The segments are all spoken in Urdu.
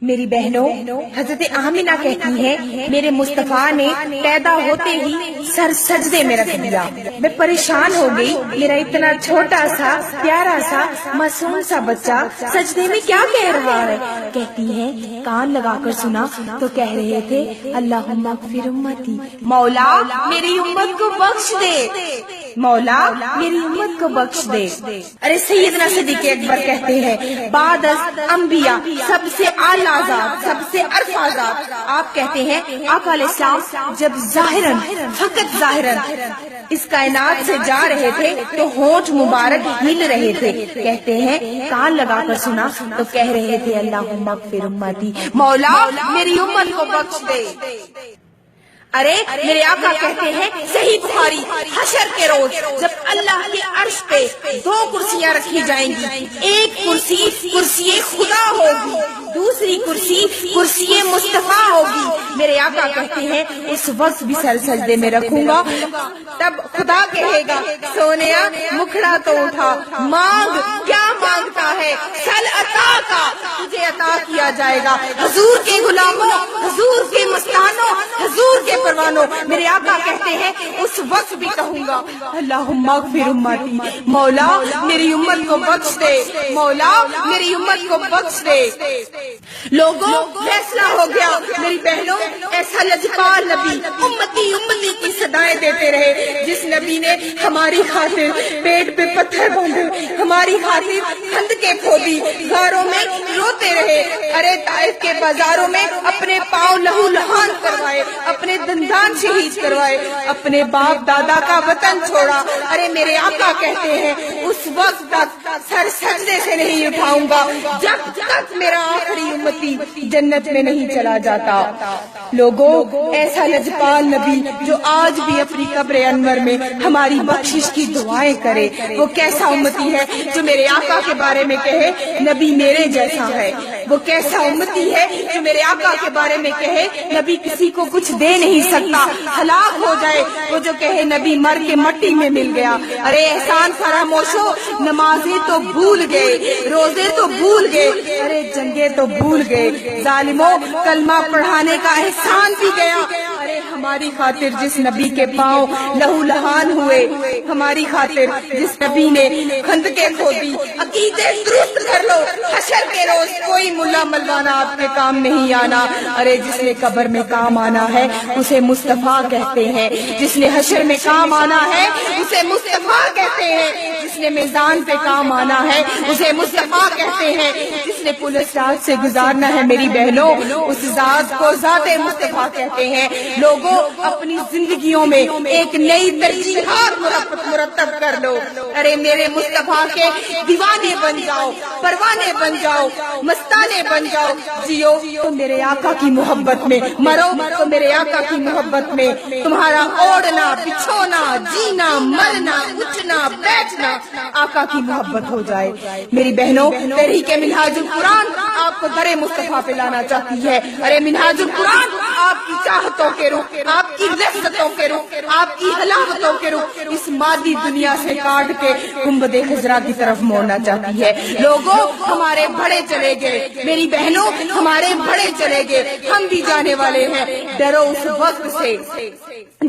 میری بہنوں، حضرت آمینہ کہتی ہے میرے مصطفیٰ نے پیدا ہوتے ہی سر سجدے میں رکھ دیا۔ میں پریشان ہو گئی، میرا اتنا چھوٹا سا پیارا سا معصوم سا بچہ سجدے میں کیا کہہ رہا ہے؟ کہتی ہے کان لگا کر سنا تو کہہ رہے تھے اللہم اغفر امتی، مولا میری امت کو بخش دے، مولا میری امت کو بخش دے۔ ارے سیدنا صدیق اکبر کہتے ہیں بعد از انبیاء سب سے اعلیٰ ذات، سب سے عرفہ ذات۔ آپ کہتے ہیں آقا علیہ السلام جب ظاہراً، فقط ظاہراً اس کائنات سے جا رہے تھے تو ہونٹ مبارک ہل رہے تھے۔ کہتے ہیں کان لگا کر سنا تو کہہ رہے تھے اللہم اغفر امتی، مولا میری امت کو بخش دے۔ ارے میرے آقا کہتے ہیں صحیح بخاری حشر کے روز جب اللہ کے عرش پہ دو کرسیاں رکھی جائیں گی، ایک کرسی کرسی خدا ہوگی، دوسری کرسی کرسی مصطفیٰ ہوگی۔ میرے آقا کہتے ہیں اس وقت بھی سر سجدے میں رکھوں گا، تب خدا کہے گا سونیا مکھڑا تو اٹھا، مانگ کیا مانگتا ہے، سل عطا کا تجھے عطا کیا جائے گا۔ حضور کے غلاموں، حضور کے مستانوں، حضور کے پروانوں، میرے آقا کہتے ہیں اس وقت بھی کہوں گا اللہم اغفر امتی، مولا میری امت کو بخش دے، مولا میری امت کو بخش دے۔ لوگوں فیصلہ ہو گیا، میری بہنوں ایسا لجپال نبی امتی امتی کی صدائیں دیتے رہے، جس نبی نے ہماری خاطر پیٹ پہ پتھر باندھے، ہماری خاطر خندقیں کھودی، غاروں میں روتے رہے، ارے طائف کے بازاروں میں اپنے پاؤں لہو لہان کروائے، اپنے دندان شہید کروائے، اپنے باپ دادا کا وطن چھوڑا۔ ارے میرے آقا کہتے ہیں اس وقت تک سر سجدے سے نہیں اٹھاؤں گا جب تک میرا آخری امتی جنت میں نہیں چلا جاتا۔ لوگوں ایسا لجپال نبی جو آج بھی اپنی قبر انور میں ہماری بخشش کی دعائیں کرے، وہ کیسا امتی ہے جو میرے آقا کے بارے میں کہے نبی میرے جیسا ہے؟ وہ کیسا امتی ہے جو میرے آقا کے بارے میں کہے نبی کسی کو کچھ دے نہیں سکتا، ہلاک ہو جائے؟ وہ جو کہے نبی مر کے مٹی میں مل گیا۔ ارے احسان فراموشو، نمازیں تو بھول گئے، روزے تو بھول گئے، ارے جنگیں تو بھول گئے، ظالموں کلمہ پڑھانے کا احسان بھی گیا۔ ارے ہماری خاطر جس نبی کے پاؤں لہو لہان ہوئے، ہماری خاطر جس نبی نے خندقیں کھودی، عقیدے درست کر لو، حشر کے روز کوئی ملا ملوانا آپ کے کام نہیں آنا۔ ارے جس نے قبر میں کام آنا ہے اسے مصطفیٰ کہتے ہیں، جس نے حشر میں کام آنا ہے اسے مصطفیٰ کہتے ہیں، جس نے میزان پہ کام آنا ہے اسے مصطفیٰ کہتے ہیں، جس نے پولیس رات سے گزارنا ہے میری بہنوں اس ذات کو ذات مصطفیٰ کہتے ہیں۔ لوگوں اپنی زندگیوں میں ایک نئی ترجیحات مرتب کر لو، ارے میرے مصطفیٰ کے دیوانے بن جاؤ، پروانے بن جاؤ، مستانے بن جاؤ، جیو تو میرے آقا کی محبت میں، مرو تو میرے آقا کی محبت میں، تمہارا اوڑھنا بچھونا جینا مرنا اٹھنا بیٹھنا آقا کی محبت ہو جائے۔ میری بہنوں تحریک منہاج القرآن آپ کو در مصطفیٰ پہ لانا چاہتی ہے۔ ارے منہاج القرآن آپ کی چاہتوں کے رخ، آپ کی لذتوں کے رخ، آپ کی حلاوتوں کے رخ اس مادی دنیا سے کاٹ کے گنبد خضرا کی طرف موڑنا چاہتی ہے۔ لوگوں ہمارے بڑے چلے گئے، میری بہنوں ہمارے بڑے چلے گئے، ہم بھی جانے والے ہیں۔ ڈرو اس وقت سے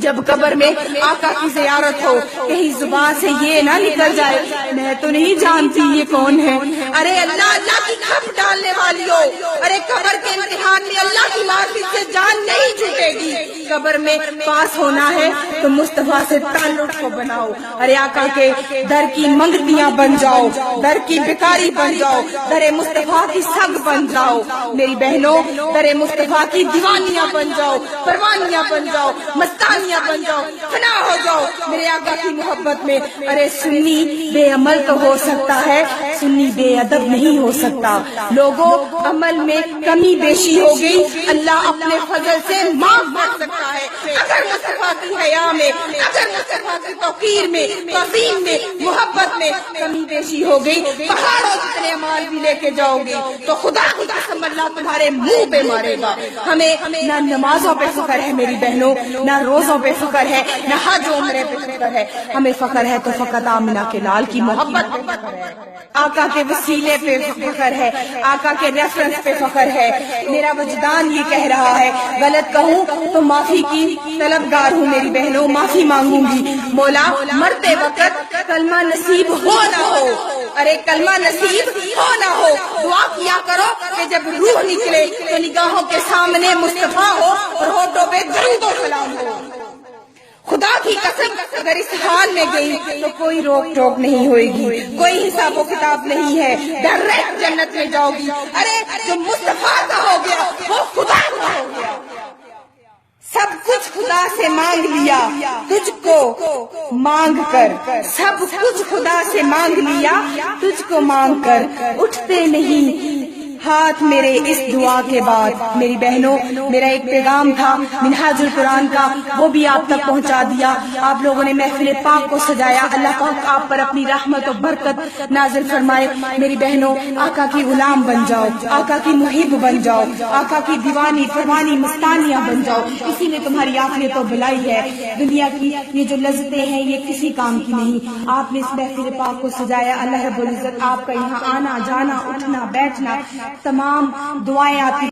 جب قبر میں آقا کی زیارت ہو، کہیں زبان سے یہ نہ نکل جائے میں تو نہیں جانتی یہ کون ہے۔ ارے اللہ اللہ کی کھپ ڈالنے والیوں، ارے قبر کے امتحان میں اللہ کی معرفت سے جان نہیں چھوٹے گی۔ قبر میں پاس ہونا ہے تو مصطفیٰ سے تعلق کو بناؤ، ارے آقا کے در کی منگتیاں بن جاؤ، در کی بکاری بن جاؤ، در مصطفیٰ کی سگ بن جاؤ۔ میری بہنوں در مصطفیٰ کی دیوانیاں بن جاؤ، پروانیاں بن جاؤ، مستانیاں بن جاؤ، فنا ہو جاؤ میرے آقا کی محبت میں۔ ارے سنی بے عمل تو ہو سکتا ہے، سنی بے ادب نہیں ہو سکتا۔ لوگوں عمل میں کمی بیشی ہو گئی، اللہ اپنے فضل سے معاف کر سکتا ہے۔ اگر مصطفیٰ کی حیا میں، اگر مصطفیٰ کی توقیر میں، تعظیم میں، محبت میں کمی بیشی ہو گئی، پہاڑوں جتنے اعمال بھی لے کے جاؤ گے تو خدا کی قسم اللہ تمہارے منہ پہ مارے گا۔ ہمیں نہ نمازوں پہ فخر ہے میری بہنوں، نہ روزوں روحوں پہ فخر ہے، نہ حج عمرے پہ فخر ہے، ہمیں فخر ہے تو فقط آمنہ کے لال کی محبت پہ فخر ہے، آقا کے وسیلے پہ فخر ہے، آقا کے ریفرنس پہ فخر ہے۔ میرا وجدان یہ کہہ رہا ہے، غلط کہوں تو معافی کی طلبگار ہوں میری بہنوں، معافی مانگوں گی۔ مولا مرتے وقت کلمہ نصیب ہو نہ ہو، ارے کلمہ نصیب ہو نہ ہو، دعا کیا کرو کہ جب روح نکلے تو نگاہوں کے سامنے مصطفیٰ ہو اور ہونٹوں پہ درود و سلام ہو۔ خدا کی قسم اگر اس حال میں گئی تو کوئی روک ٹوک نہیں ہوئے گی، کوئی حساب و کتاب نہیں ہے، ڈائریکٹ جنت میں جاؤ گی۔ ارے جو مصطفیٰ کا ہو گیا وہ خدا کا ہو گیا۔ سب کچھ خدا سے مانگ لیا تجھ کو مانگ کر، سب کچھ خدا سے مانگ لیا تجھ کو مانگ کر، اٹھتے نہیں ہاتھ میرے اس دعا کے بعد۔ میری بہنوں، میرا ایک پیغام تھا منہاج القرآن کا، وہ بھی آپ تک پہنچا دیا۔ آپ لوگوں نے محفل پاک کو سجایا، اللہ پاک آپ پر اپنی رحمت و برکت نازل فرمائے۔ میری بہنوں، آقا کی غلام بن جاؤ، آقا کی محب بن جاؤ، آقا کی دیوانی فرمانی مستانیہ بن جاؤ، اسی نے تمہاری آخرت تو بلائی ہے۔ دنیا کی یہ جو لذتیں ہیں یہ کسی کام کی نہیں۔ آپ نے اس محفل پاک کو سجایا، اللہ رب العزت آپ کا یہاں آنا جانا اٹھنا بیٹھنا تمام دعائیں آپ کی